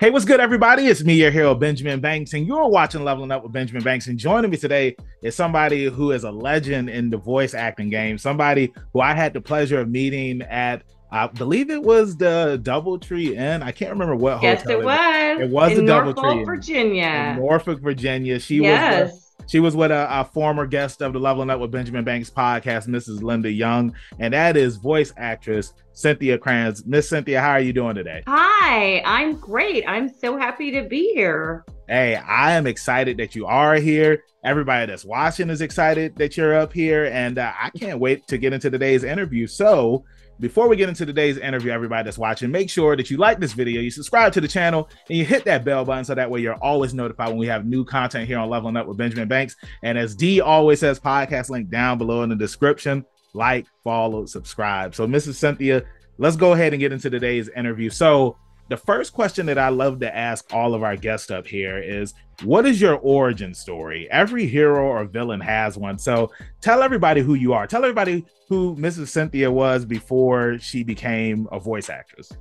Hey, what's good, everybody? It's me, your hero, Benjamin Banks, and you're watching Leveling Up with Benjamin Banks. And joining me today is somebody who is a legend in the voice acting game, somebody who I had the pleasure of meeting at, I believe it was the Doubletree Inn. I can't remember what Yes, hotel it it was. was It was the in Doubletree Norfolk, Inn in Virginia. Norfolk, Virginia. Yes. She was with a former guest of the Leveling Up with Benjamin Banks podcast, Mrs. Linda Young, and that is voice actress Cynthia Cranz. Miss Cynthia, how are you doing today? Hi, I'm great. I'm so happy to be here. Hey, I am excited that you are here. Everybody that's watching is excited that you're up here, and I can't wait to get into today's interview. So, before we get into today's interview, everybody that's watching, make sure that you like this video, you subscribe to the channel, and you hit that bell button so that way you're always notified when we have new content here on Leveling Up with Benjamin Banks. And as D always says, podcast link down below in the description. Like, follow, subscribe. So, Mrs. Cynthia, let's go ahead and get into today's interview. So, the first question that I love to ask all of our guests up here is, what is your origin story? Every hero or villain has one. So tell everybody who you are. Tell everybody who Mrs. Cynthia was before she became a voice actress.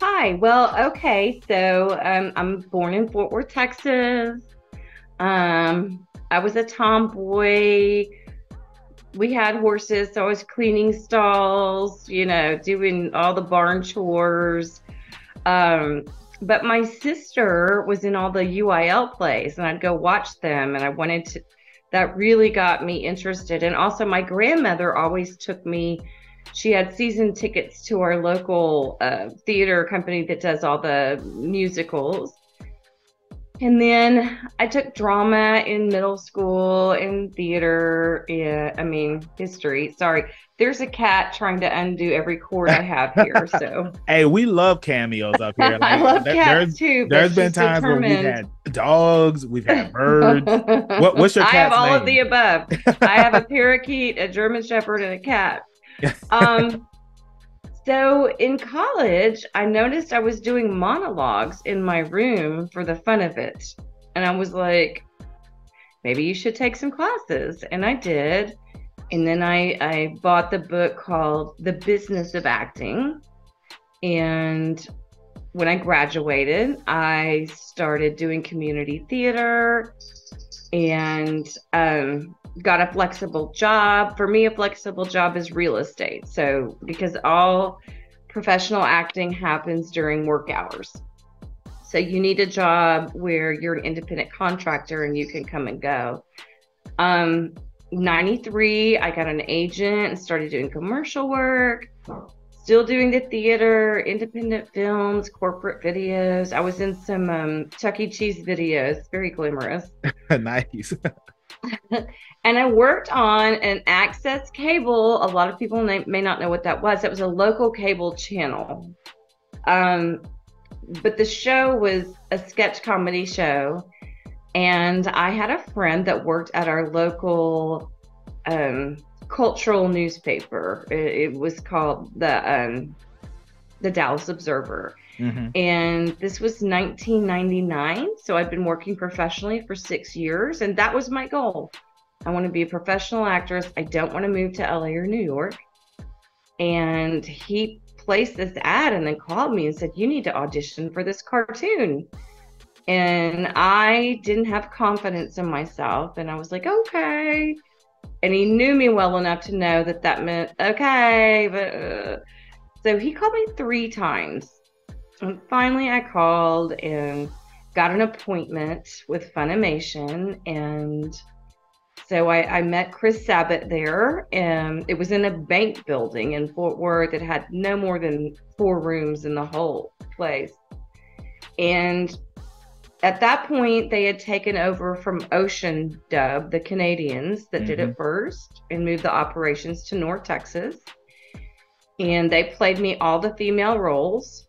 Hi. Well, okay. So I'm born in Fort Worth, Texas. I was a tomboy. We had horses, so I was cleaning stalls, doing all the barn chores. But my sister was in all the UIL plays, and I'd go watch them, and that really got me interested. And also my grandmother always took me, she had season tickets to our local theater company that does all the musicals. And then I took drama in middle school and theater. Yeah, history. Sorry. There's a cat trying to undo every cord I have here. So Hey, we love cameos up here. I Like love cats too, but there's been she's times where we've determined. had dogs, we've had birds. What's your I have cat's all of name? the above. I have a parakeet, a German Shepherd, and a cat. Um, so in college, I noticed I was doing monologues in my room for the fun of it. And I was like, maybe you should take some classes. And I did. And then I bought the book called The Business of Acting. And when I graduated, I started doing community theater and got a flexible job. For me, a flexible job is real estate. So because all professional acting happens during work hours. So you need a job where you're an independent contractor and you can come and go. 93, I got an agent and started doing commercial work, still doing the theater, independent films, corporate videos. I was in some Chuck E. Cheese videos, very glamorous. Nice. And I worked on an access cable. A lot of people may not know what that was. It was a local cable channel. But the show was a sketch comedy show. And I had a friend that worked at our local cultural newspaper. It was called the Dallas Observer. Mm-hmm. And this was 1999. So I'd been working professionally for 6 years. And that was my goal. I want to be a professional actress. I don't want to move to LA or New York. And he placed this ad and then called me and said, you need to audition for this cartoon. And I didn't have confidence in myself. And I was like, okay. And he knew me well enough to know that meant, okay. But so he called me 3 times. And finally I called and got an appointment with Funimation. And so I met Chris Sabat there. And it was in a bank building in Fort Worth. It had no more than 4 rooms in the whole place. And at that point, they had taken over from Ocean Dub, the Canadians that did it first, and moved the operations to North Texas. And they played me all the female roles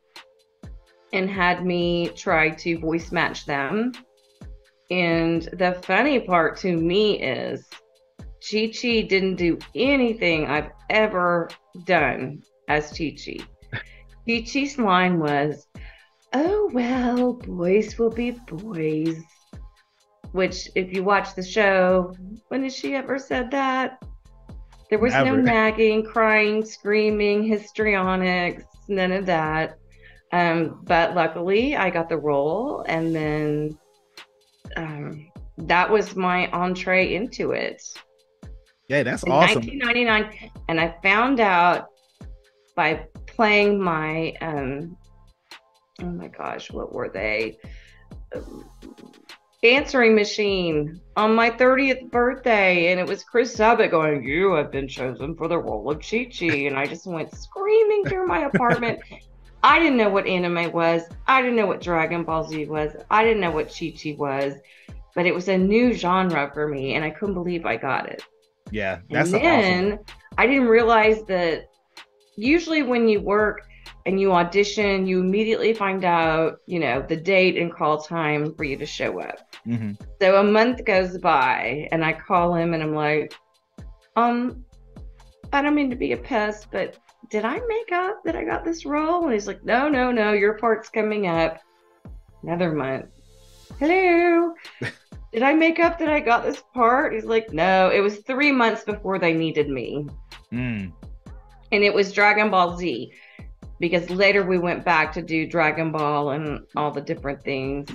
and had me try to voice match them. And the funny part to me is ChiChi didn't do anything I've ever done as ChiChi. ChiChi's line was, oh, well, boys will be boys. Which, if you watch the show, when has she ever said that? There was no Never. nagging, crying, screaming, histrionics, none of that. But luckily I got the role, and then that was my entree into it Yeah, that's in awesome. 1999. And I found out by playing my oh my gosh, what were they? Answering machine on my 30th birthday, and it was Chris Sabat going, "You have been chosen for the role of ChiChi," and I just went screaming through my apartment. I didn't know what anime was. I didn't know what Dragon Ball Z was. I didn't know what ChiChi was, but it was a new genre for me, and I couldn't believe I got it. Yeah, And that's awesome. then I didn't realize that usually when you work and you audition, you immediately find out, the date and call time for you to show up. Mm-hmm. So a month goes by and I call him and I'm like, I don't mean to be a pest, but did I make up that I got this role? And he's like, no, no, no, your part's coming up. Another month. Hello. Did I make up that I got this part? He's like, no, it was 3 months before they needed me. And it was Dragon Ball Z, because later we went back to do Dragon Ball and all the different things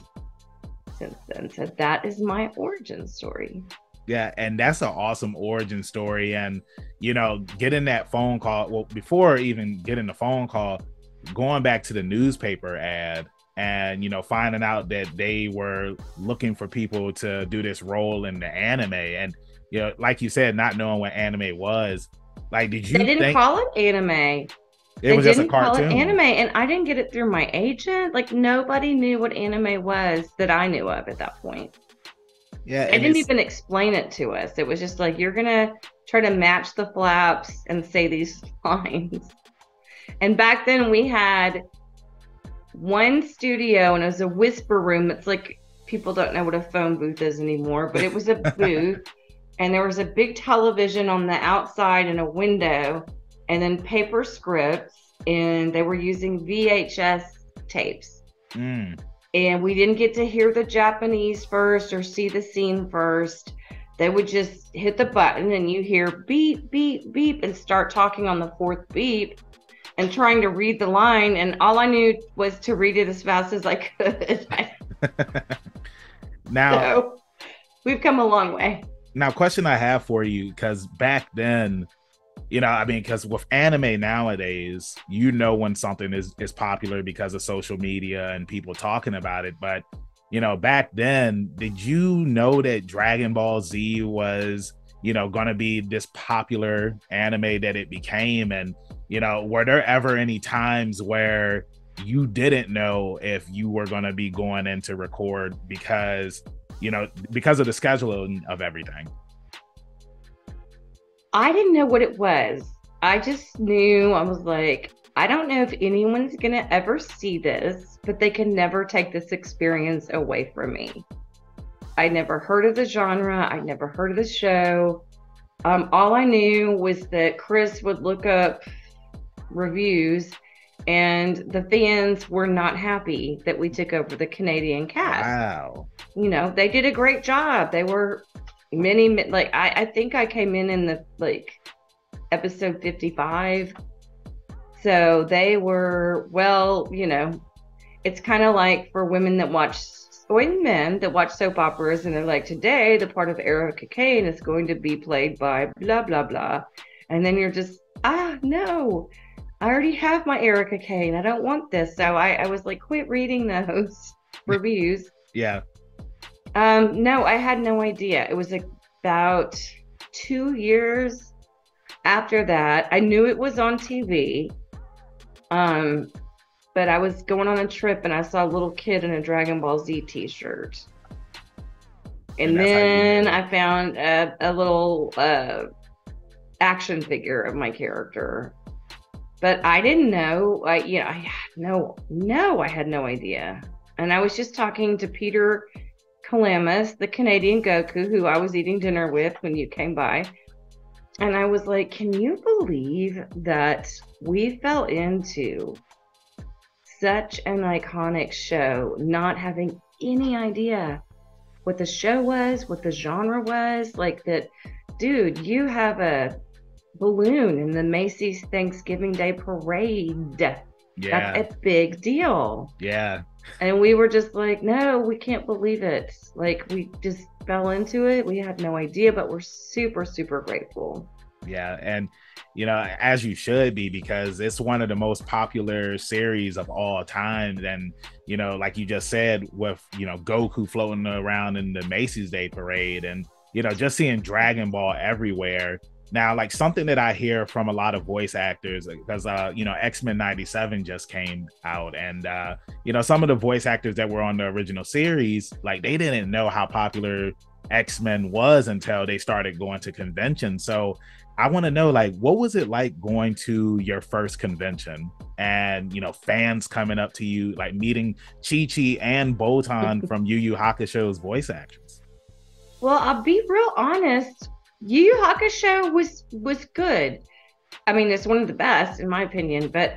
since then. So that is my origin story. Yeah, and that's an awesome origin story. And, getting that phone call, well, before even getting the phone call, going back to the newspaper ad and, finding out that they were looking for people to do this role in the anime. And, like you said, not knowing what anime was, like, did you They didn't think call it anime. it was just a cartoon? Call it anime, and I didn't get it through my agent. Like, nobody knew what anime was that I knew of at that point. Yeah, they didn't even explain it to us. It was just like, you're gonna try to match the flaps and say these lines. And back then we had one studio, and it was a whisper room. It's like, people don't know what a phone booth is anymore, but it was a booth. And there was a big television on the outside and a window, and then paper scripts, and they were using VHS tapes. And we didn't get to hear the Japanese first or see the scene first. They would just hit the button and you hear beep, beep, beep, and start talking on the fourth beep and trying to read the line. And all I knew was to read it as fast as I could. Now, so we've come a long way. Now, question I have for you, because back then, because with anime nowadays, when something is popular because of social media and people talking about it. But, back then, did you know that Dragon Ball Z was, going to be this popular anime that it became? And, were there ever any times where you didn't know if you were going to be going in to record because of the scheduling of everything? I didn't know what it was. I just knew, I was like, I don't know if anyone's going to ever see this, but they can never take this experience away from me. I never heard of the genre. I never heard of the show. All I knew was that Chris would look up reviews, and the fans were not happy that we took over the Canadian cast. Wow. They did a great job. They were I think I came in the episode 55. So they were, it's kind of like for women that watch, or men that watch soap operas, and they're like, today the part of Erica Kane is going to be played by blah blah blah, and then you're just, no, I already have my Erica Kane, I don't want this. So I was like, quit reading those reviews. Yeah. No, I had no idea. It was about 2 years after that. I knew it was on TV. But I was going on a trip and I saw a little kid in a Dragon Ball Z t-shirt. And then I found a little action figure of my character. But I didn't know. I had no idea. And I was just talking to Peter Calamus, the Canadian Goku, who I was eating dinner with when you came by. And I was like, can you believe that we fell into such an iconic show, not having any idea what the show was, what the genre was? Like that, dude, you have a balloon in the Macy's Thanksgiving Day Parade. That's Yeah. a big deal. Yeah. And we were just like, no, we can't believe it. Like, we just fell into it. We had no idea, but we're super, super grateful. Yeah. And, as you should be, because it's one of the most popular series of all time. And, like you just said, with, Goku floating around in the Macy's Day Parade and, just seeing Dragon Ball everywhere. Now, like something that I hear from a lot of voice actors, because, X-Men 97 just came out. And, some of the voice actors that were on the original series, like they didn't know how popular X-Men was until they started going to conventions. So I want to know, like, what was it like going to your first convention and, fans coming up to you, like meeting ChiChi and Botan from Yu Yu Hakusho's voice actors? Well, I'll be real honest. Yu Yu Hakusho was good. I mean, it's one of the best in my opinion, but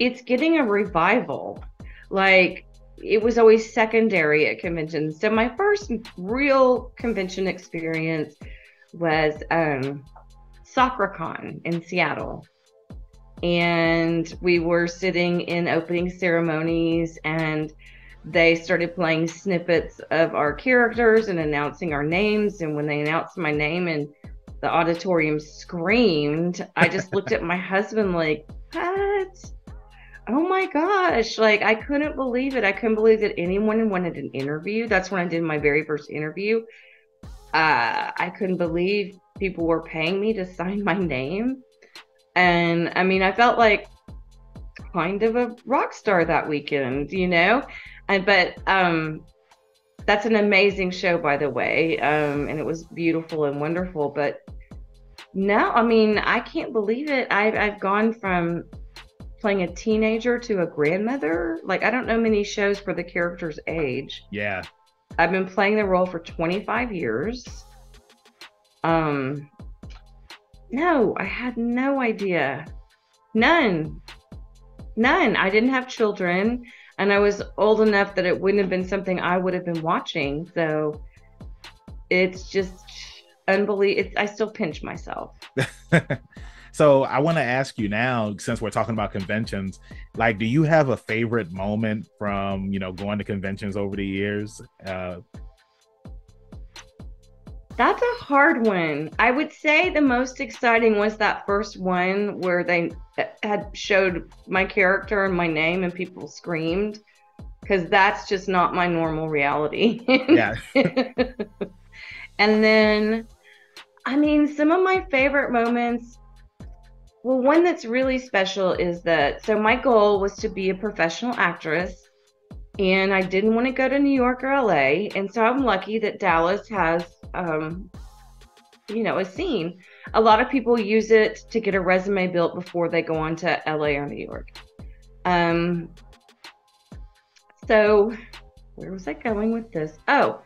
it's getting a revival. Like, it was always secondary at conventions. So my first real convention experience was SoccerCon in Seattle. And we were sitting in opening ceremonies and they started playing snippets of our characters and announcing our names. And when they announced my name and the auditorium screamed, I just looked at my husband like, what? Oh my gosh. Like, I couldn't believe it. I couldn't believe that anyone wanted an interview. That's when I did my very first interview. I couldn't believe people were paying me to sign my name. And I mean, I felt like kind of a rock star that weekend, but that's an amazing show, by the way. And it was beautiful and wonderful. But no, I mean, I can't believe it. I've gone from playing a teenager to a grandmother. Like, I don't know many shows for the character's age. Yeah. I've been playing the role for 25 years. No, I had no idea. None. I didn't have children, and I was old enough that it wouldn't have been something I would have been watching. So it's just unbelievable. I still pinch myself. So I want to ask you now, since we're talking about conventions, like, do you have a favorite moment from, going to conventions over the years? That's a hard one. I would say the most exciting was that first one where they had showed my character and my name and people screamed, because that's just not my normal reality. Yeah. And then, I mean, some of my favorite moments, well, one that's really special is that, so my goal was to be a professional actress, and I didn't want to go to New York or LA. And so I'm lucky that Dallas has, a scene. A lot of people use it to get a resume built before they go on to LA or New York. So where was I going with this? Oh,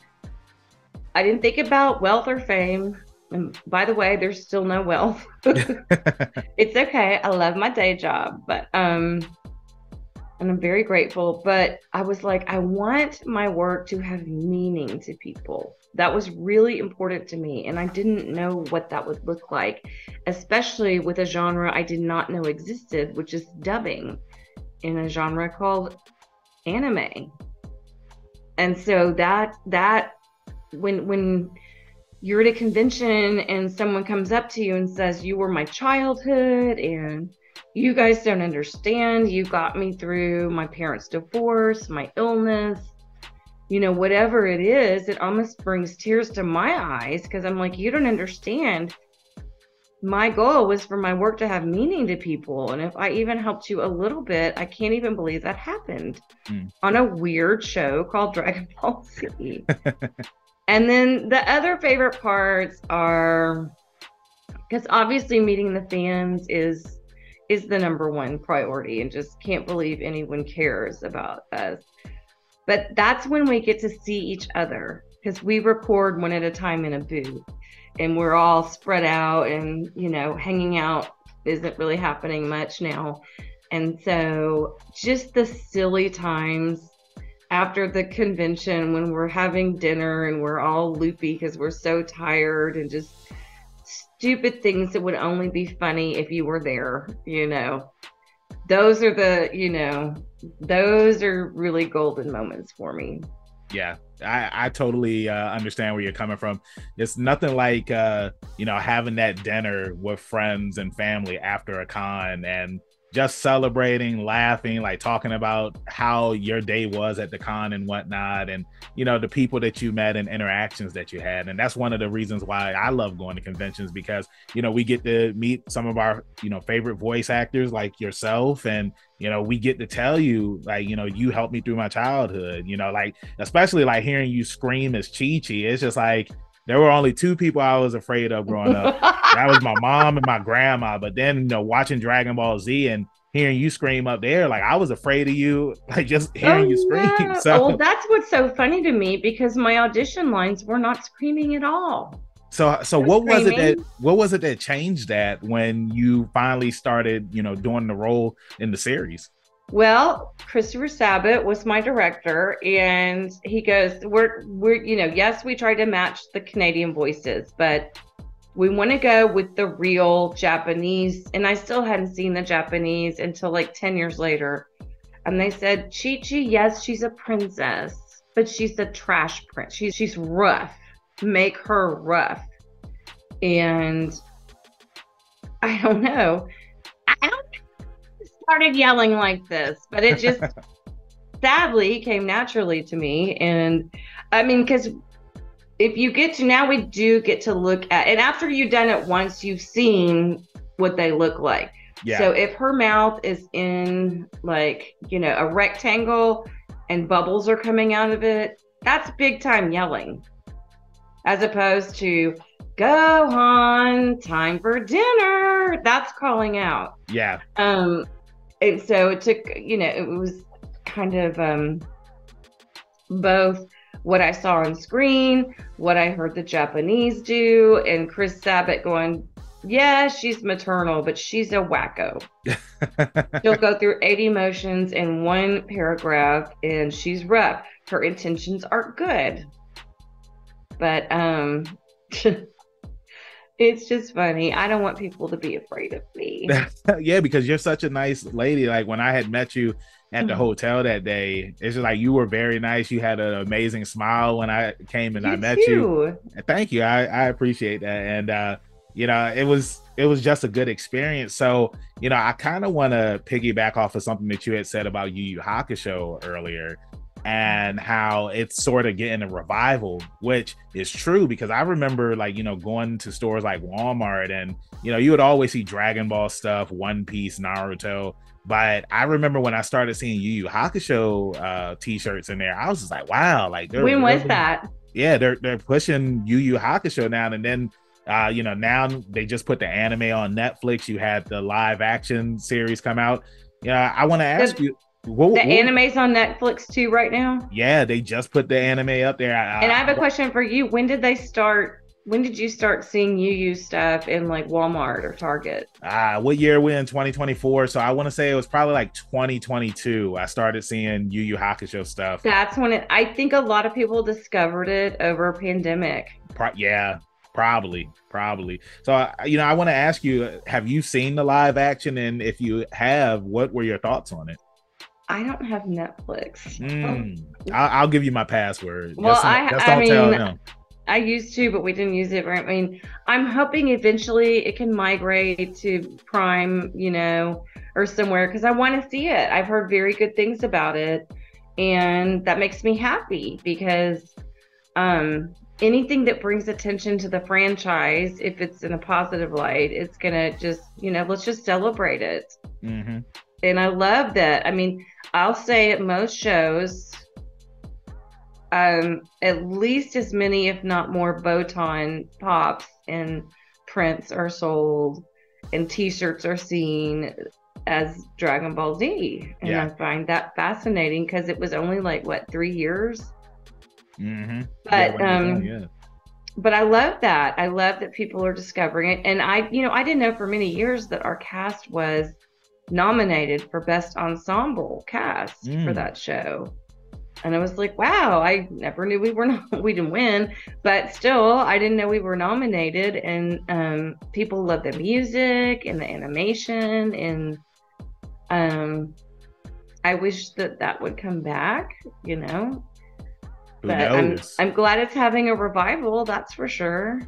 I didn't think about wealth or fame. And by the way, there's still no wealth. It's okay. I love my day job, but and I'm very grateful. But I was like, I want my work to have meaning to people. That was really important to me, and I didn't know what that would look like, especially with a genre I did not know existed, which is dubbing in a genre called anime. And so that when you're at a convention and someone comes up to you and says, you were my childhood and you guys don't understand, you got me through my parents' divorce, my illness, whatever it is, it almost brings tears to my eyes, because I'm like, you don't understand. My goal was for my work to have meaning to people. And if I even helped you a little bit, I can't even believe that happened on a weird show called Dragon Ball Z. And then the other favorite parts are, because obviously meeting the fans is the number one priority, and just can't believe anyone cares about us. But that's when we get to see each other, because we record one at a time in a booth, and we're all spread out, and hanging out isn't really happening much now. And so just the silly times after the convention when we're having dinner and we're all loopy because we're so tired, and just stupid things that would only be funny if you were there, those are those are really golden moments for me. Yeah, I totally understand where you're coming from. It's nothing like having that dinner with friends and family after a con and just celebrating, laughing, like talking about how your day was at the con and whatnot, and the people that you met and interactions that you had. And that's one of the reasons why I love going to conventions, because we get to meet some of our favorite voice actors like yourself, and we get to tell you, like, you helped me through my childhood, like, especially like hearing you scream as ChiChi. It's just like, there were only two people I was afraid of growing up. That was my mom and my grandma. But then, watching Dragon Ball Z and hearing you scream up there, like, I was afraid of you, like, just hearing you scream. No. So, well, that's what's so funny to me, because my audition lines were not screaming at all. So what was it that changed that when you finally started, doing the role in the series? Well, Christopher Sabat was my director, and he goes, we're yes, we tried to match the Canadian voices, but we want to go with the real Japanese. And I still hadn't seen the Japanese until like 10 years later. And they said, ChiChi, yes, she's a princess, but she's a trash prince. She's rough. Make her rough. And I don't know. Started yelling like this, but it just sadly came naturally to me. And I mean, because if you now we do get to look at, and after you've done it once, you've seen what they look like. Yeah. So if her mouth is in like, a rectangle and bubbles are coming out of it, that's big time yelling, as opposed to go on, time for dinner. That's calling out. Yeah. And so it took, it was kind of both what I saw on screen, what I heard the Japanese do, and Chris Sabat going, yeah, she's maternal, but she's a wacko. She'll go through 8 emotions in one paragraph, and she's rough. Her intentions are good. But it's just funny. I don't want people to be afraid of me. Yeah, because you're such a nice lady. Like, when I had met you at the hotel that day, it's just like, you were very nice. You had an amazing smile when I came and I met you. Thank you. I appreciate that. And it was just a good experience. So, I kind of want to piggyback off of something that you had said about Yu Yu Hakusho earlier, and how it's sort of getting a revival, which is true, because I remember, like, going to stores like Walmart, and you would always see Dragon Ball stuff, One Piece, Naruto. But I remember when I started seeing Yu Yu Hakusho t-shirts in there, I was just like, wow, like, when was that? Yeah, they're pushing Yu Yu Hakusho now. And then now they just put the anime on Netflix. You had the live action series come out. I want to ask you, anime's on Netflix too right now? Yeah, they just put the anime up there. And I have a question for you. When did you start seeing Yu Yu stuff in like Walmart or Target? What year are we in? 2024. So I want to say it was probably like 2022. I started seeing Yu Yu Hakusho stuff. That's when I think a lot of people discovered it over a pandemic. Yeah, probably. So, I want to ask you, have you seen the live action? And if you have, what were your thoughts on it? I don't have Netflix. I'll give you my password. Well, I used to, but we didn't use it. I mean, I'm hoping eventually it can migrate to Prime, or somewhere, because I want to see it. I've heard very good things about it, and that makes me happy, because anything that brings attention to the franchise, if it's in a positive light, it's gonna just, let's just celebrate it. Mm-hmm. And I love that. I mean, I'll say at most shows, at least as many, if not more, Botan pops and prints are sold and t-shirts are seen as Dragon Ball Z. And I find that fascinating, because it was only like, 3 years? Mm-hmm. But but I love that. I love that people are discovering it. And I didn't know for many years that our cast was nominated for Best Ensemble Cast for that show. And I was like, wow, I never knew we didn't win, but still, I didn't know we were nominated. And people love the music and the animation, and I wish that would come back, Who but knows? I'm glad it's having a revival, that's for sure.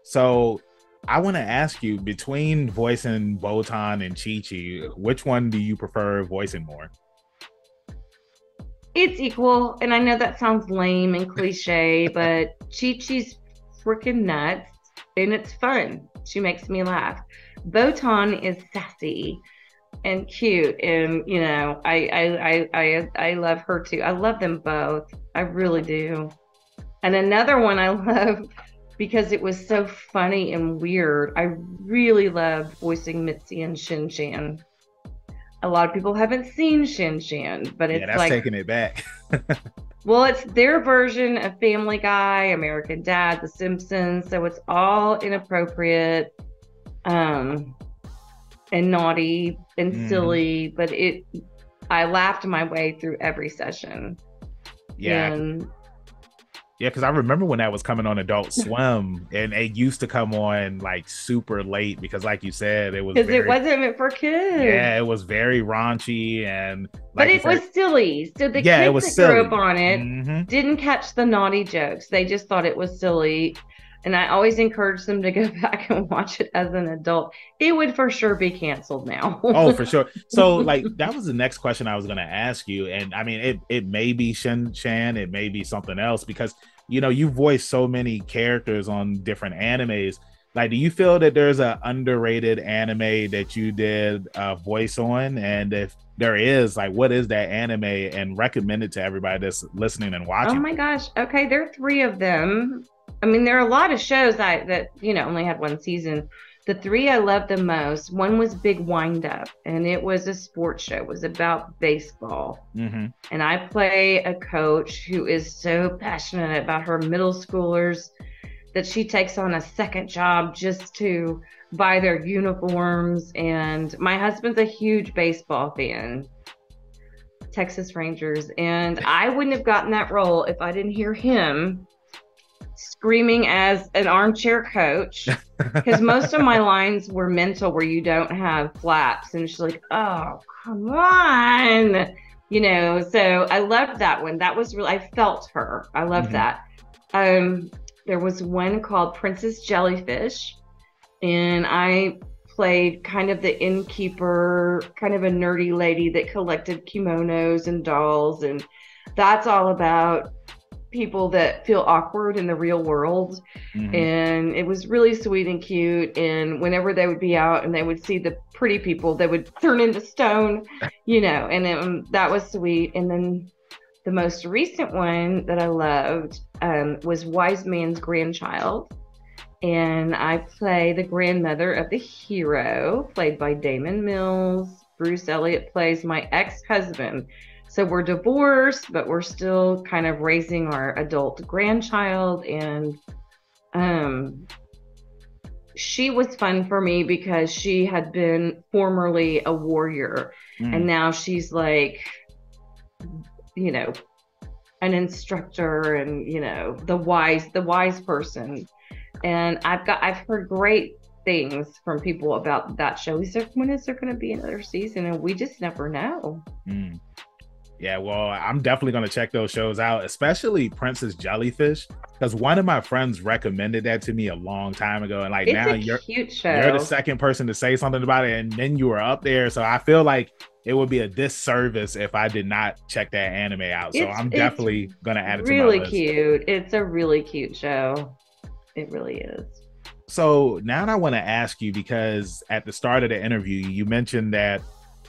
So I want to ask you, between voicing Botan and ChiChi, which one do you prefer voicing more? It's equal, and I know that sounds lame and cliche, but Chi-Chi's freaking nuts, and it's fun. She makes me laugh. Botan is sassy and cute, and I love her too. I love them both. I really do. And another one I love because it was so funny and weird. I really love voicing Mitzi and Shin Chan. A lot of people haven't seen Shin Chan, but Yeah, it's that's like, taking it back. well, it's their version of Family Guy, American Dad, The Simpsons. So it's all inappropriate, and naughty and silly, but I laughed my way through every session. Yeah. And Yeah, because I remember when that was coming on Adult Swim, and it used to come on like super late because, like you said, it was because it wasn't meant for kids. Yeah, it was very raunchy, and but it was silly. So the kids that grew up on it didn't catch the naughty jokes. They just thought it was silly. And I always encourage them to go back and watch it as an adult. It would for sure be canceled now. Oh, for sure. So, like, that was the next question I was going to ask you. And I mean, it may be Shin Chan, it may be something else, because, you voice so many characters on different animes. Like, do you feel that there's an underrated anime that you did a voice on? And if there is, like, what is that anime, and recommend it to everybody that's listening and watching? Oh my gosh. Okay, there are 3 of them. I mean, there are a lot of shows that only had 1 season. The 3 I loved the most, one was Big Wind Up, and it was a sports show. It was about baseball. And I play a coach who is so passionate about her middle schoolers that she takes on a second job just to buy their uniforms. And my husband's a huge baseball fan, Texas Rangers, and I wouldn't have gotten that role if I didn't hear him screaming as an armchair coach, because most of my lines were mental, where you don't have flaps, and she's like, oh, come on, so I loved that one. That was really, I felt her. I loved that. There was one called Princess Jellyfish, and I played kind of the innkeeper, kind of a nerdy lady that collected kimonos and dolls, and that's all about people that feel awkward in the real world. And it was really sweet and cute, and whenever they would be out and they would see the pretty people, they would turn into stone, and that was sweet. And then the most recent one that I loved was Wise Man's Grandchild, and I play the grandmother of the hero, played by Damon Mills. Bruce Elliott plays my ex-husband. So we're divorced, but we're still kind of raising our adult grandchild. And she was fun for me because she had been formerly a warrior, and now she's like, an instructor, and the wise person. And I've heard great things from people about that show. We said, when is there going to be another season? And we just never know. Yeah, well, I'm definitely going to check those shows out, especially Princess Jellyfish, because one of my friends recommended that to me a long time ago. And like, it's now cute show. You're the second person to say something about it, and then you were up there. So I feel like it would be a disservice if I did not check that anime out. So I'm definitely going to add it to my list. Really cute. It's a really cute show. It really is. So now I want to ask you, because at the start of the interview, you mentioned that,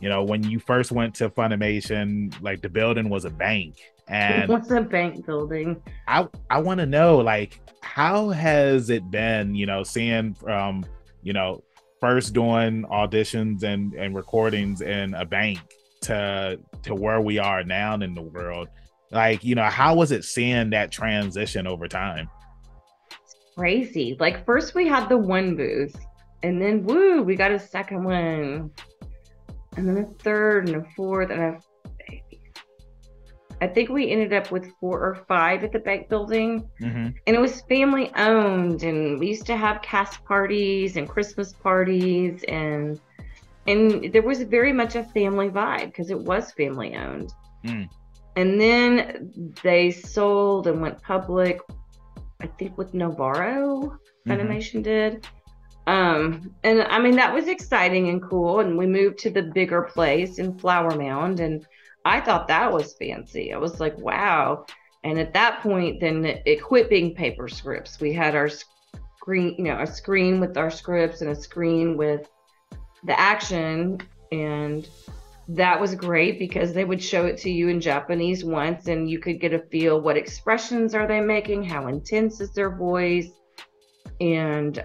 when you first went to Funimation, like, the building was a bank. And what's a bank building? I want to know, like, how has it been, seeing from, first doing auditions and recordings in a bank to where we are now in the world? Like, how was it seeing that transition over time? Crazy. Like, first we had the one booth, and then we got a second one, and then a third and a fourth, and I think we ended up with 4 or 5 at the bank building. And it was family owned, and we used to have cast parties and Christmas parties, and And there was very much a family vibe because it was family owned. Mm. And then they sold and went public, I think with Navarro, Funimation did. And I mean, that was exciting and cool. And we moved to the bigger place in Flower Mound. And I thought that was fancy. I was like, wow. And at that point, then it quit being paper scripts. We had our screen, a screen with our scripts and a screen with the action. And that was great because they would show it to you in Japanese once and you could get a feel what expressions are they making, how intense is their voice. And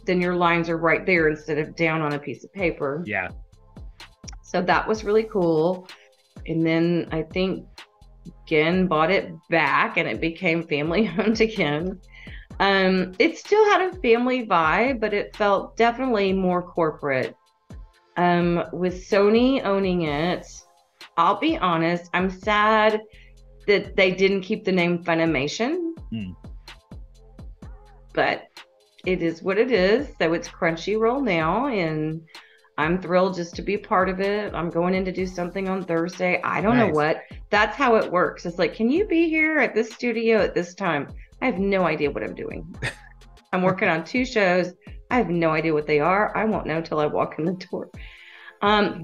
then your lines are right there instead of down on a piece of paper. Yeah. So that was really cool. And then I think Gen bought it back and it became family owned again. It still had a family vibe, but it felt definitely more corporate. With Sony owning it, I'll be honest, I'm sad that they didn't keep the name Funimation. But it is what it is. So it's Crunchyroll now, and I'm thrilled just to be part of it. I'm going in to do something on Thursday. I don't know what. That's how it works. It's like, can you be here at this studio at this time? I have no idea what I'm doing. I'm working on 2 shows. I have no idea what they are. I won't know till I walk in the door.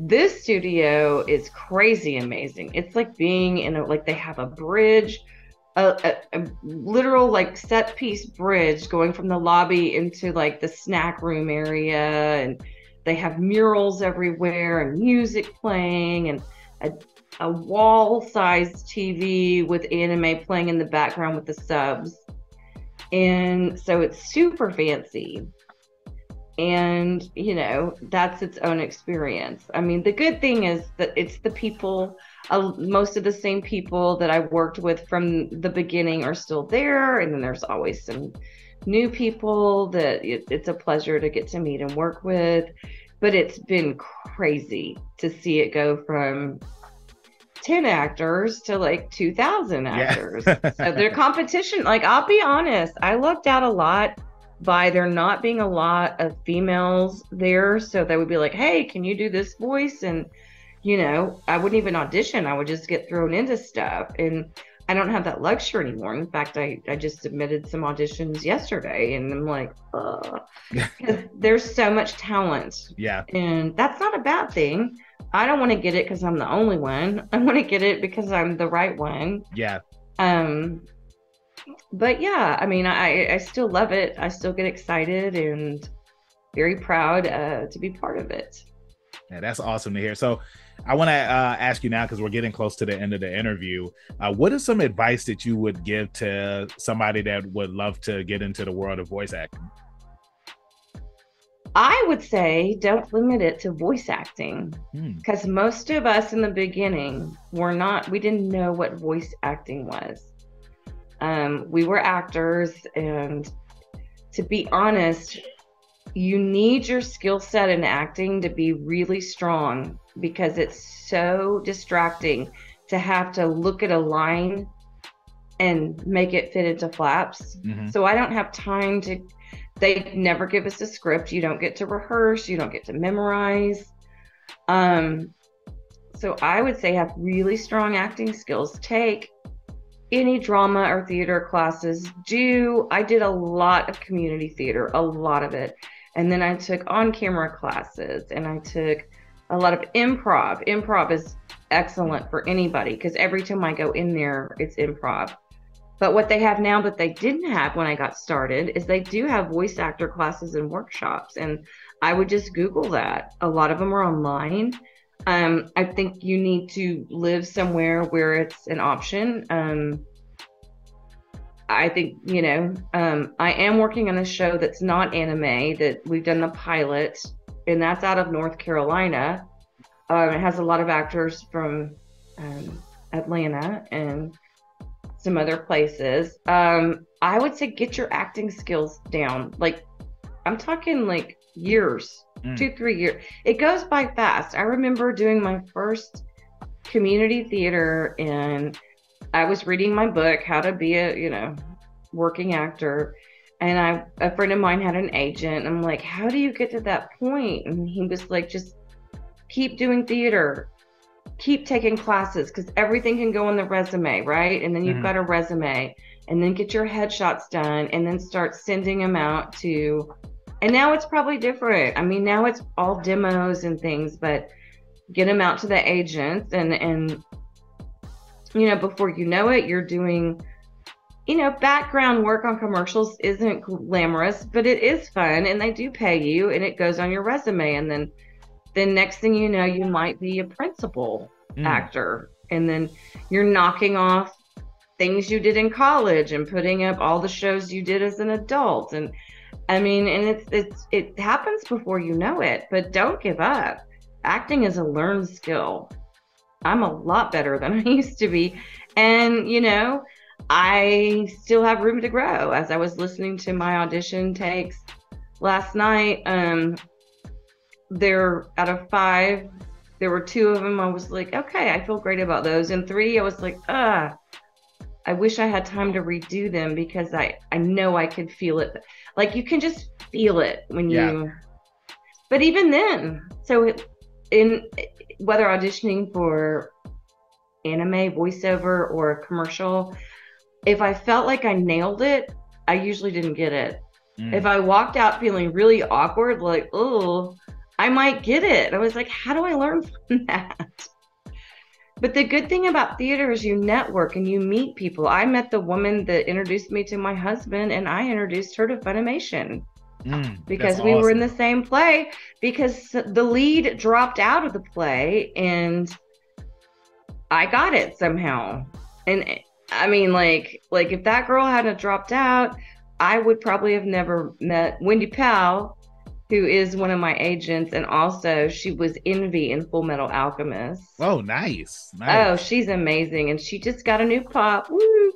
This studio is crazy amazing. It's like being in like they have a bridge, a literal like set piece bridge going from the lobby into like the snack room area, and they have murals everywhere and music playing and a wall-sized TV with anime playing in the background with the subs. And so it's super fancy. And, that's its own experience. I mean, the good thing is that it's the people, most of the same people that I worked with from the beginning are still there. And then there's always some new people that it's a pleasure to get to meet and work with. But it's been crazy to see it go from 10 actors to like 2,000 actors. So their competition, like, I'll be honest, I lucked out a lot by there not being a lot of females there. So they would be like, hey, can you do this voice? And, I wouldn't even audition. I would just get thrown into stuff. And I don't have that luxury anymore. In fact, I just submitted some auditions yesterday and I'm like, because there's so much talent. Yeah. And that's not a bad thing. I don't want to get it because I'm the only one. I want to get it because I'm the right one. Yeah. But yeah, I mean, I still love it. I still get excited and very proud to be part of it. Yeah, that's awesome to hear. So I want to ask you now, because we're getting close to the end of the interview, what is some advice that you would give to somebody that would love to get into the world of voice acting? I would say don't limit it to voice acting, because most of us in the beginning we didn't know what voice acting was. We were actors, and to be honest, you need your skill set in acting to be really strong, because it's so distracting to have to look at a line and make it fit into flaps. So I don't have time they never give us a script. You don't get to rehearse. You don't get to memorize. So I would say have really strong acting skills. Take any drama or theater classes. I did a lot of community theater, a lot of it. And then I took on-camera classes, and I took a lot of improv. Improv is excellent for anybody because every time I go in there, it's improv. But what they have now that they didn't have when I got started is they do have voice actor classes and workshops. And I would just Google that. A lot of them are online. I think you need to live somewhere where it's an option. I think, I am working on a show that's not anime, that we've done the pilot, and that's out of North Carolina. It has a lot of actors from Atlanta and some other places. I would say get your acting skills down. Like, I'm talking like years, 2-3 years. It goes by fast. I remember doing my first community theater, and I was reading my book, How to Be a, Working Actor. And a friend of mine had an agent. I'm like, how do you get to that point? And he was like, just keep doing theater, keep taking classes, because everything can go on the resume, right? And then you've got a resume, and then get your headshots done, and then start sending them out to, and now it's probably different. I mean, now it's all demos and things, but get them out to the agents, and you know, before you know it, you're doing, you know, background work on commercials isn't glamorous, but it is fun, and they do pay you, and it goes on your resume. And then next thing you know, you might be a principal actor, and then you're knocking off things you did in college and putting up all the shows you did as an adult. And I mean, and it happens before you know it, but don't give up. Acting is a learned skill. I'm a lot better than I used to be, and you know, I still have room to grow. As I was listening to my audition takes last night, there, out of 5, there were 2 of them I was like, okay, I feel great about those, and 3 I was like, I wish I had time to redo them, because I know I could feel it. Like, you can just feel it when you, but even then, so in whether auditioning for anime voiceover or a commercial, if I felt like I nailed it, I usually didn't get it. If I walked out feeling really awkward, like, oh, I might get it. I was like, how do I learn from that? But the good thing about theater is you network and you meet people. I met the woman that introduced me to my husband, and I introduced her to Funimation. Because we were in the same play, because the lead dropped out of the play and I got it somehow. And I mean, like if that girl hadn't dropped out, I would probably have never met Wendy Powell, who is one of my agents, and also she was Envy in Full Metal Alchemist. Oh, nice. Oh, she's amazing, and she just got a new pop. Woo!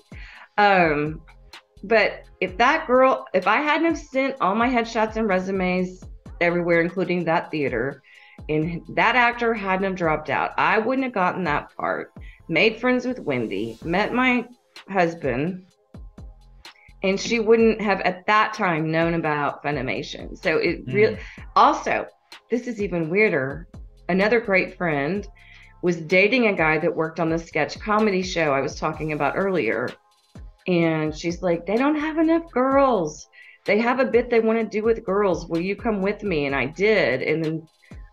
But if I hadn't have sent all my headshots and resumes everywhere, including that theater, and that actor hadn't have dropped out, I wouldn't have gotten that part. Made friends with Wendy, met my husband, and she wouldn't have at that time known about Funimation. So it really, also, this is even weirder. Another great friend was dating a guy that worked on the sketch comedy show I was talking about earlier. And she's like, they don't have enough girls. They have a bit they want to do with girls. Will you come with me? And I did. And then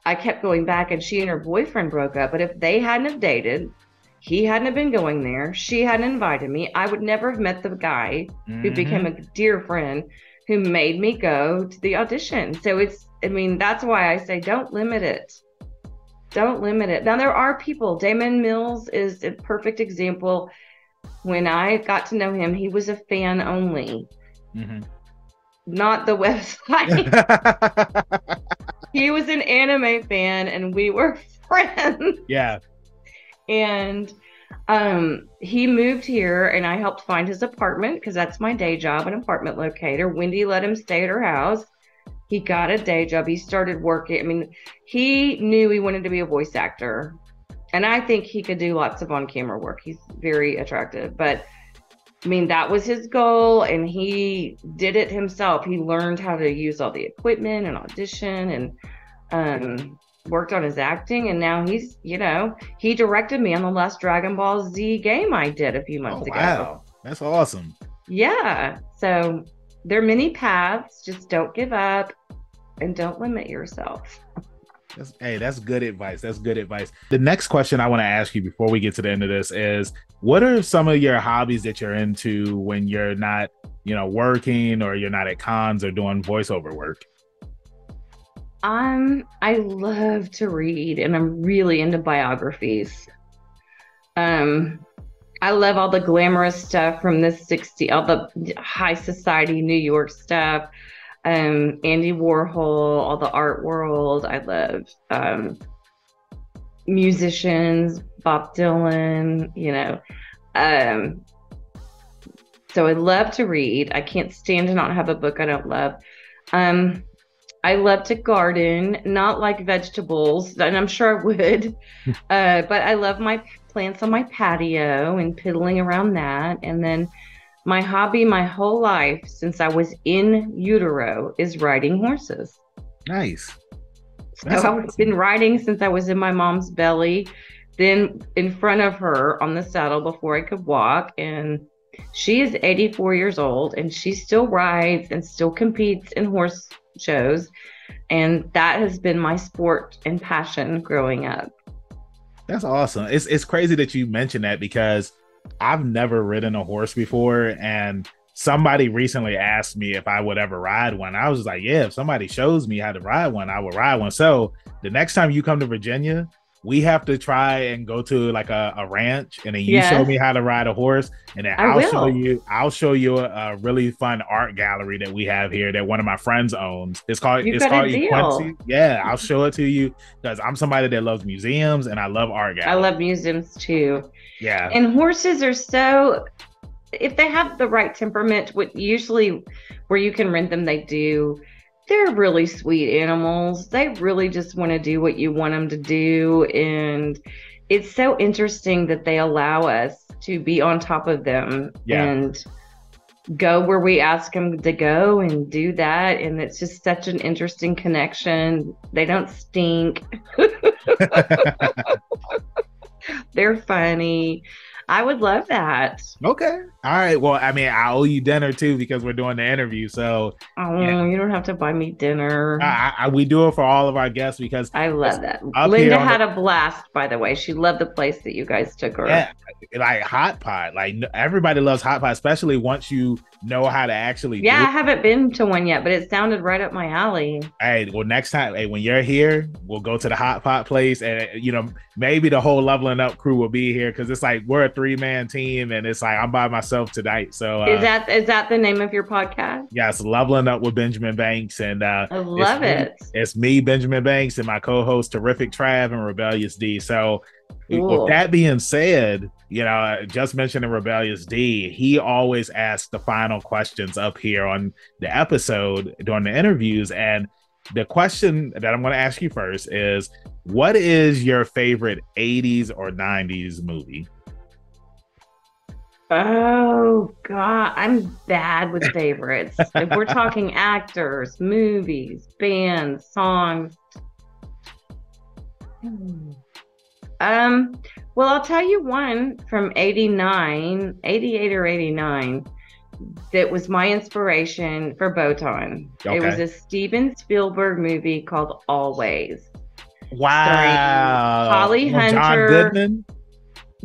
I kept going back, and she and her boyfriend broke up. But if they hadn't have dated, he hadn't have been going there, she hadn't invited me, I would never have met the guy who became a dear friend, who made me go to the audition. So it's, I mean, that's why I say don't limit it. Don't limit it. Now, there are people. Damon Mills is a perfect example. When I got to know him, he was a fan only, not the website. He was an anime fan, and we were friends. Yeah. And he moved here, and I helped find his apartment, because that's my day job, an apartment locator. Wendy let him stay at her house. He got a day job. He started working. I mean, he knew he wanted to be a voice actor. And I think he could do lots of on-camera work. He's very attractive. But, I mean, that was his goal, and he did it himself. He learned how to use all the equipment and audition, and worked on his acting. And now he's, you know, he directed me on the last Dragon Ball Z game I did a few months ago. Wow. That's awesome. Yeah. So there are many paths. Just don't give up and don't limit yourself. That's good advice. That's good advice. The next question I want to ask you before we get to the end of this is, what are some of your hobbies that you're into when you're not, you know, working, or you're not at cons or doing voiceover work? I love to read, and I'm really into biographies. I love all the glamorous stuff from the 60s, all the high society New York stuff. Andy Warhol, all the art world. I love musicians, Bob Dylan, you know. So I love to read. I can't stand to not have a book I don't love. I love to garden, not like vegetables, and I'm sure I would, but I love my plants on my patio and piddling around that. And then my hobby my whole life since I was in utero is riding horses. Nice. So That's I've awesome. been riding since I was in my mom's belly, then in front of her on the saddle before I could walk. And she is 84 years old and she still rides and still competes in horse shows. And that has been my sport and passion growing up. That's awesome. It's crazy that you mentioned that because I've never ridden a horse before, and somebody recently asked me if I would ever ride one. I was like, yeah, if somebody shows me how to ride one, I will ride one. So the next time you come to Virginia, we have to try and go to like a ranch, and then you show Yes, me how to ride a horse, and then I will. I'll show you a really fun art gallery that we have here that one of my friends owns. You've It's got a called deal. Equincy. Yeah, I'll show it to you because I'm somebody that loves museums and I love art I galleries. love museums too. Yeah. And horses are so, if they have the right temperament, what usually where you can rent them, they do. They're really sweet animals. They really just want to do what you want them to do. And it's so interesting that they allow us to be on top of them Yeah. and go where we ask them to go and do that. And it's just such an interesting connection. They don't stink. They're funny. I would love that. Okay. All right. Well, I mean, I owe you dinner too because we're doing the interview. So, yeah, Oh, you don't have to buy me dinner. we do it for all of our guests because I it's love that. up here Linda on the had a blast, by the way. She loved the place that you guys took her. yeah, like hot pot. Like everybody loves hot pot, especially once you know how to actually Yeah, do I it. haven't been to one yet, but it sounded right up my alley. Hey, well, next time, hey, when you're here, we'll go to the hot pot place, and maybe the whole leveling up crew will be here because it's like we're a 3-man team, and it's like I'm by myself tonight. So, Is that the name of your podcast? yeah, it's leveling up with Benjamin Banks, and I love it. it's me, Benjamin Banks, and my co-host, Terrific Trav and Rebellious D. So, with Cool. that being said, just mentioning Rebellious D, he always asks the final questions up here on the episode during the interviews. And the question that I'm going to ask you first is, what is your favorite 80s or 90s movie? Oh God, I'm bad with favorites. If we're talking actors, movies, bands, songs. Well, I'll tell you one from 89, 88 or 89 that was my inspiration for Botan. Okay. It was a Steven Spielberg movie called Always. Wow. Holly Hunter. John Goodman?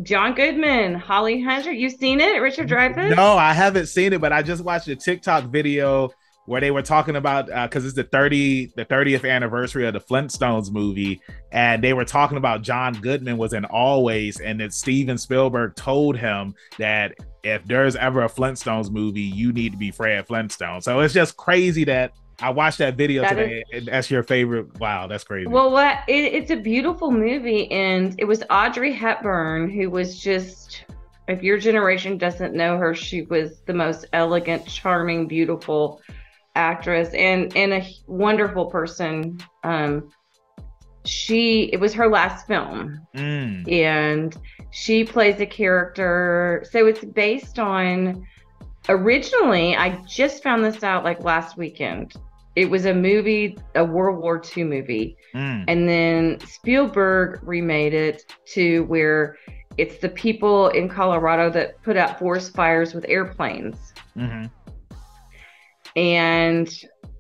John Goodman, Holly Hunter. You seen it, Richard Dreyfuss? No, I haven't seen it, but I just watched a TikTok video where they were talking about because it's the 30th anniversary of the Flintstones movie, and they were talking about John Goodman was in Always, and that Steven Spielberg told him that if there's ever a Flintstones movie, you need to be Fred Flintstone. So it's just crazy that I watched that video today, and that's your favorite. Wow, that's crazy. Well, it's a beautiful movie, and it was Audrey Hepburn who was just, if your generation doesn't know her, she was the most elegant, charming, beautiful actress and a wonderful person. It was her last film, and she plays a character. So it's based on, originally, I just found this out like last weekend. It was a movie, a World War II movie. And then Spielberg remade it to where it's the people in Colorado that put out forest fires with airplanes. And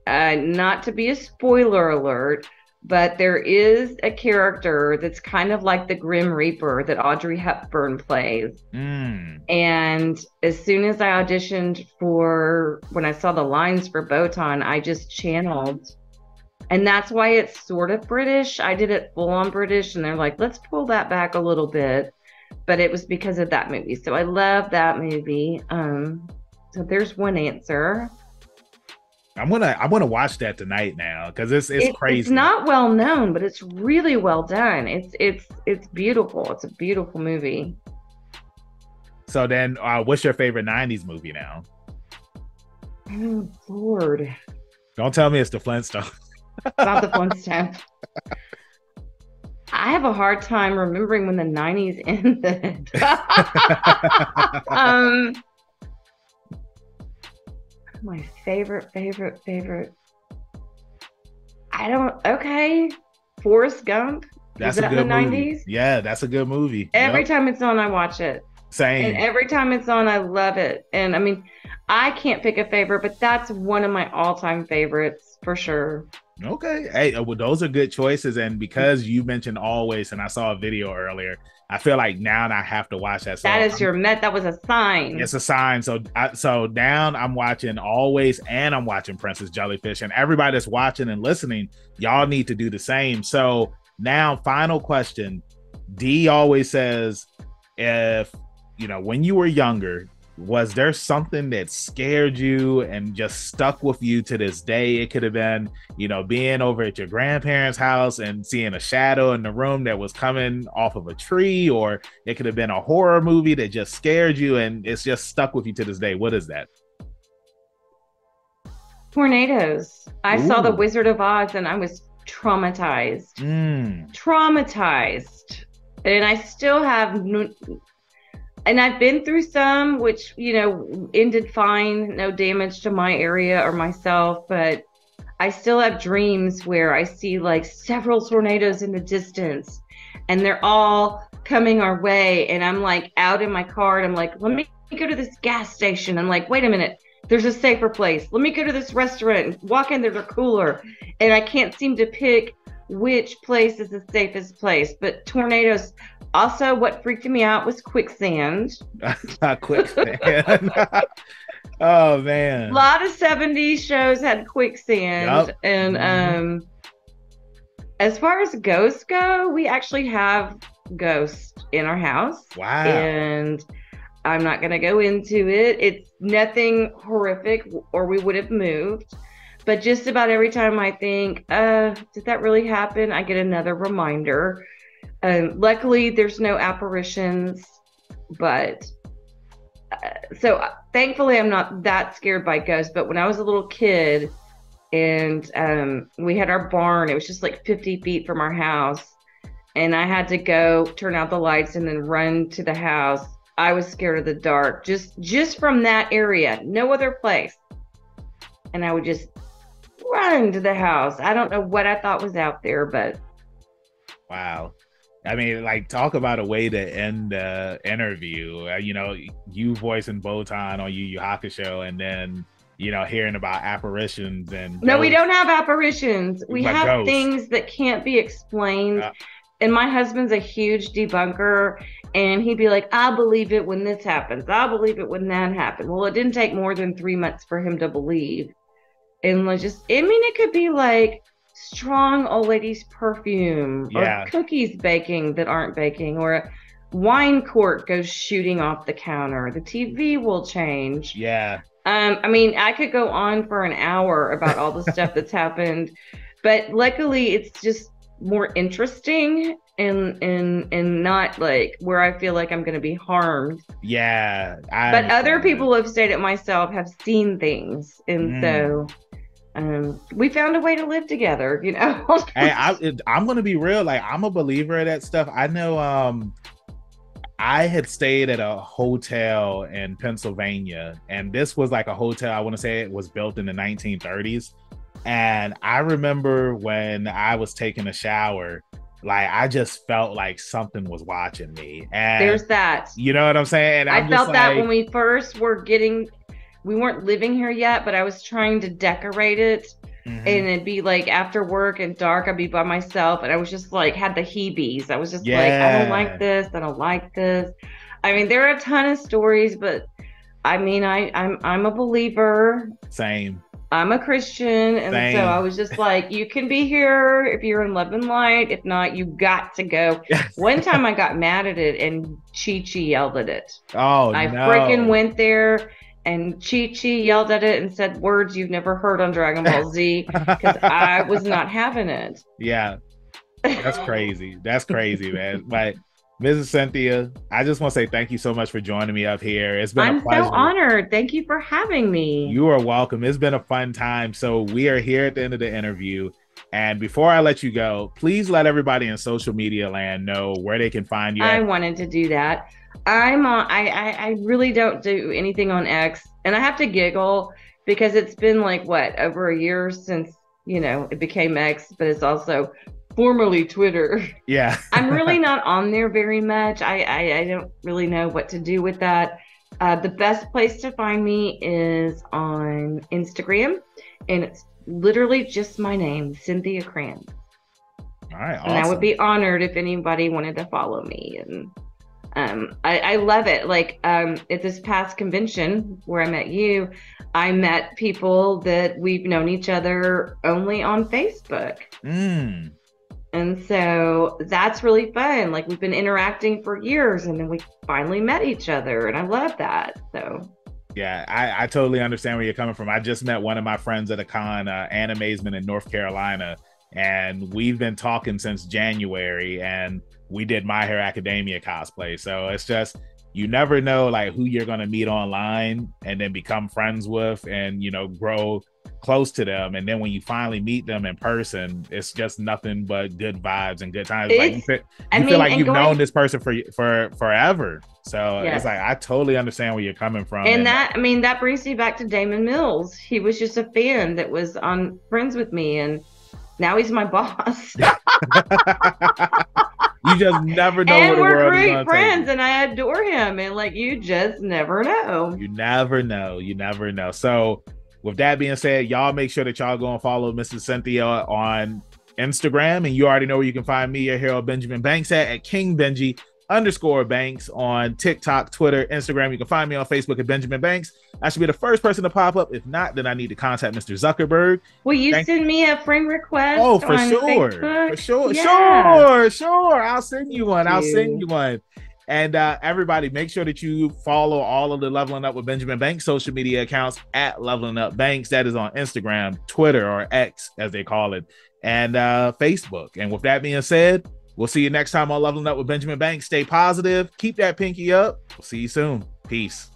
not to be a spoiler alert, but there is a character that's kind of like the Grim Reaper that Audrey Hepburn plays. And as soon as I auditioned when I saw the lines for Botan, I just channeled. And that's why it's sort of British. I did it full on British, and they're like, let's pull that back a little bit. But it was because of that movie. So I love that movie. So there's one answer. I'm gonna watch that tonight now because it's crazy. It's not well known, but it's really well done. It's beautiful. It's a beautiful movie. So then, what's your favorite 90s movie now? Oh Lord! Don't tell me it's the Flintstones. It's not the Flintstones. I have a hard time remembering when the 90s ended. My favorite. Okay. Forrest Gump. Was That's a that in the good movie. 90s? Yeah, that's a good movie. Every Yep. time it's on, I watch it. And Same. every time it's on, I love it. And I mean, I can't pick a favorite, but that's one of my all-time favorites for sure. Okay. Hey, well, those are good choices. And because you mentioned Always, and I saw a video earlier, I feel like now I have to watch that. So That is your met. That was a sign. it's a sign. So now I'm watching Always and I'm watching Princess Jellyfish. And everybody that's watching and listening, y'all need to do the same. So now, final question. D always says, if when you were younger, was there something that scared you and just stuck with you to this day? It could have been, being over at your grandparents' house and seeing a shadow in the room that was coming off of a tree, or it could have been a horror movie that just scared you and it's just stuck with you to this day. What is that? Tornadoes. I saw The Ooh. Wizard of Oz and I was traumatized. Mm. Traumatized. And I still have, and I've been through some, which, ended fine, no damage to my area or myself, but I still have dreams where I see like several tornadoes in the distance and they're all coming our way. And I'm like out in my car and I'm like, let me go to this gas station. I'm like, wait a minute, there's a safer place. Let me go to this restaurant and walk in there, they're cooler. And I can't seem to pick which place is the safest place. But tornadoes, also what freaked me out was quicksand. Quicksand. Oh man. A lot of 70s shows had quicksand. Yep. And as far as ghosts go, we actually have ghosts in our house. Wow. And I'm not going to go into it. It's nothing horrific or we would have moved. But just about every time I think, did that really happen? I get another reminder. Luckily, there's no apparitions. But so thankfully, I'm not that scared by ghosts. But when I was a little kid and we had our barn, it was just like 50 feet from our house. And I had to go turn out the lights and then run to the house. I was scared of the dark, just from that area, no other place. And I would just run to the house. I don't know what I thought was out there, but. Wow. I mean, like, talk about a way to end the interview. You voicing Botan on Yu Yu Hakusho, and then, hearing about apparitions and No, we don't have apparitions. We have ghosts. Things that can't be explained. And my husband's a huge debunker, and he'd be like, I'll believe it when this happens. I'll believe it when that happened. Well, it didn't take more than 3 months for him to believe. And it could be like strong old lady's perfume or cookies baking that aren't baking, or a wine cork goes shooting off the counter. The TV will change. Yeah. I could go on for an hour about all the stuff that's happened, but luckily it's just more interesting and not like where I feel like I'm going to be harmed. Yeah. But other people have stayed at myself have seen things. And so we found a way to live together, Hey, I'm going to be real. Like, I'm a believer of that stuff. I know I had stayed at a hotel in Pennsylvania, and this was like a hotel, I want to say it was built in the 1930s. And I remember when I was taking a shower, like, I just felt like something was watching me. And there's that. You know what I'm saying? And I felt that when we first were we weren't living here yet, but I was trying to decorate it. Mm-hmm. And it'd be like after work and dark, I'd be by myself. And I was just like, had the heebies. I was just like, I don't like this. I don't like this. I mean, there are a ton of stories, but I mean, I'm a believer. Same. I'm a Christian, and so I was just like, you can be here if you're in love and light. If not, you got to go. One time I got mad at it, and ChiChi yelled at it. Oh, I freaking went there, and ChiChi yelled at it and said words you've never heard on Dragon Ball Z, because I was not having it. Yeah, that's crazy. That's crazy, man. But Mrs. Cynthia, I just want to say thank you so much for joining me up here. It's been a pleasure. I'm so honored. Thank you for having me. You are welcome. It's been a fun time. So we are here at the end of the interview. And before I let you go, please let everybody in social media land know where they can find you. I wanted to do that. I really don't do anything on X. And I have to giggle because it's been like, over a year since, it became X, but it's also formerly Twitter. Yeah. I'm really not on there very much. I don't really know what to do with that. The best place to find me is on Instagram, and it's literally just my name, Cynthia Cranz. All right, awesome. And I would be honored if anybody wanted to follow me. And I love it. Like at this past convention where I met you, I met people that we've known each other only on Facebook. And so that's really fun. Like we've been interacting for years, and then we finally met each other, and I love that. So yeah, I totally understand where you're coming from. I just met one of my friends at a con, Animazement in North Carolina, and we've been talking since January, and we did My Hero Academia cosplay. So it's just, you never know like who you're going to meet online and then become friends with and, you know, grow close to them. And then when you finally meet them in person, it's just nothing but good vibes and good times. Like you feel like you've known this person for forever. So It's like, I totally understand where you're coming from. And that brings me back to Damon Mills. He was just a fan that was on Friends with me, and now he's my boss. You just never know. And we're great friends, and I adore him. And like, you just never know. You never know. So with that being said, y'all make sure that y'all go and follow Mrs. Cynthia on Instagram. And you already know where you can find me, your hero, Benjamin Banks, at KingBenji_Banks on TikTok, Twitter, Instagram. You can find me on Facebook at Benjamin Banks. I should be the first person to pop up. If not, then I need to contact Mr. Zuckerberg. Will you send me a friend request? Oh, for sure. Facebook? For sure. Yeah. Sure. I'll send you one. And everybody, make sure that you follow all of the Leveling Up with Benjamin Banks social media accounts at Leveling Up Banks. That is on Instagram, Twitter, or X, as they call it, and Facebook. And with that being said, we'll see you next time on Leveling Up with Benjamin Banks. Stay positive. Keep that pinky up. We'll see you soon. Peace.